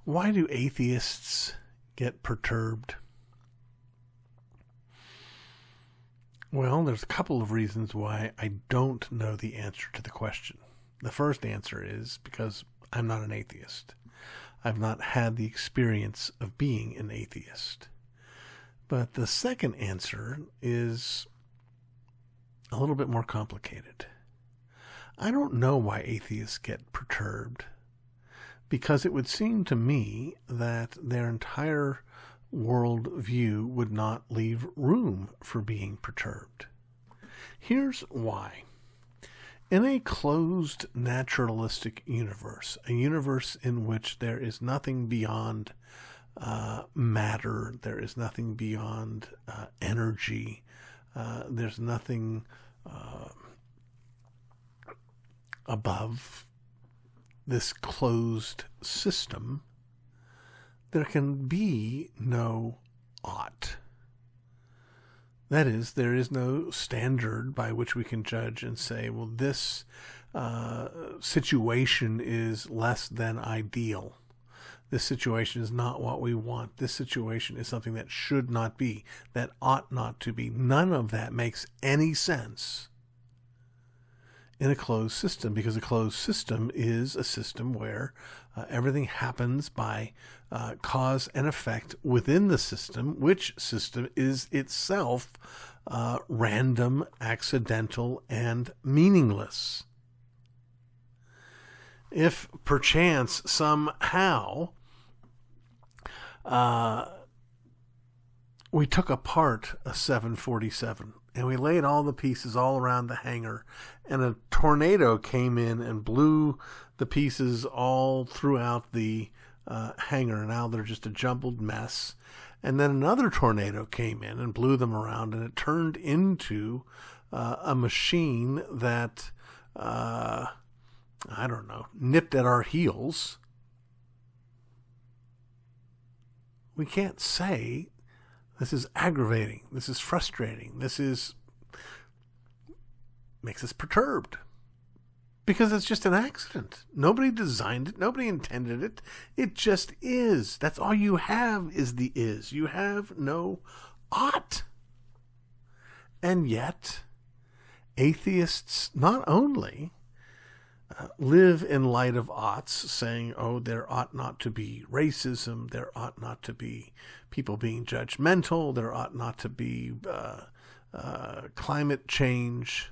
Why do atheists get perturbed? Well, there's a couple of reasons why I don't know the answer to the question. The first answer is because I'm not an atheist. I've not had the experience of being an atheist. But the second answer is a little bit more complicated. I don't know why atheists get perturbed, because it would seem to me that their entire world view would not leave room for being perturbed. Here's why. In a closed naturalistic universe, a universe in which there is nothing beyond matter, there is nothing beyond energy, there's nothing above this closed system, there can be no ought. That is, there is no standard by which we can judge and say, well, this situation is less than ideal. This situation is not what we want. This situation is something that should not be, that ought not to be. None of that makes any sense in a closed system, because a closed system is a system where everything happens by cause and effect within the system, which system is itself random, accidental, and meaningless. If perchance somehow we took apart a 747 and we laid all the pieces all around the hangar, and a tornado came in and blew the pieces all throughout the hangar, and now they're just a jumbled mess. And then another tornado came in and blew them around, and it turned into a machine that, I don't know, nipped at our heels. We can't say this is aggravating, this is frustrating, makes us perturbed. Because it's just an accident. Nobody designed it, nobody intended it. It just is. That's all you have is the is. You have no ought. And yet, atheists not only live in light of oughts, saying, oh, there ought not to be racism, there ought not to be people being judgmental, there ought not to be climate change.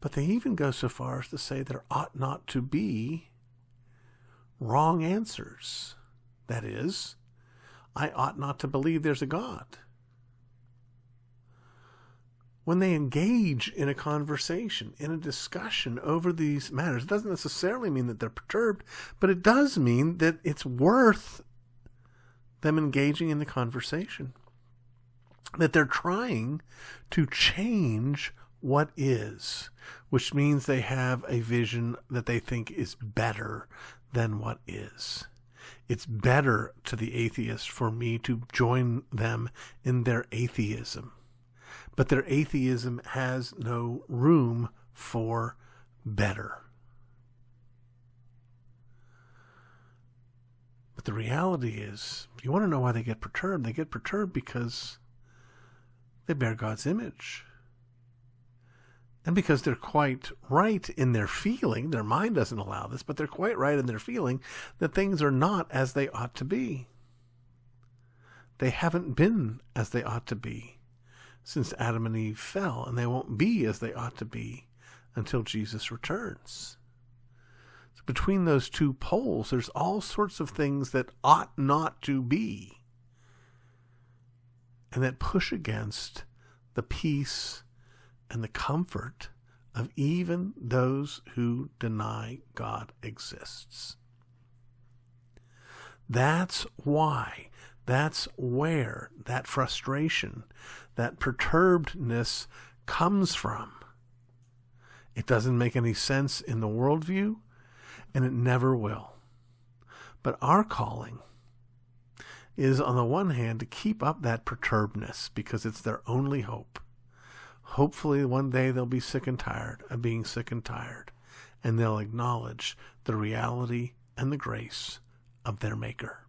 But they even go so far as to say there ought not to be wrong answers. That is, I ought not to believe there's a God. When they engage in a conversation, in a discussion over these matters, it doesn't necessarily mean that they're perturbed, but it does mean that it's worth them engaging in the conversation. That they're trying to change what is, which means they have a vision that they think is better than what is. It's better to the atheist for me to join them in their atheism. But their atheism has no room for better. But the reality is, if you want to know why they get perturbed because they bear God's image. And because they're quite right in their feeling, their mind doesn't allow this, but they're quite right in their feeling that things are not as they ought to be. They haven't been as they ought to be since Adam and Eve fell, and they won't be as they ought to be until Jesus returns. So between those two poles, there's all sorts of things that ought not to be, and that push against the peace and the comfort of even those who deny God exists. That's why, that's where that frustration, that perturbedness comes from. It doesn't make any sense in the worldview, and it never will. But our calling is, on the one hand, to keep up that perturbedness, because it's their only hope. Hopefully one day they'll be sick and tired of being sick and tired, and they'll acknowledge the reality and the grace of their Maker.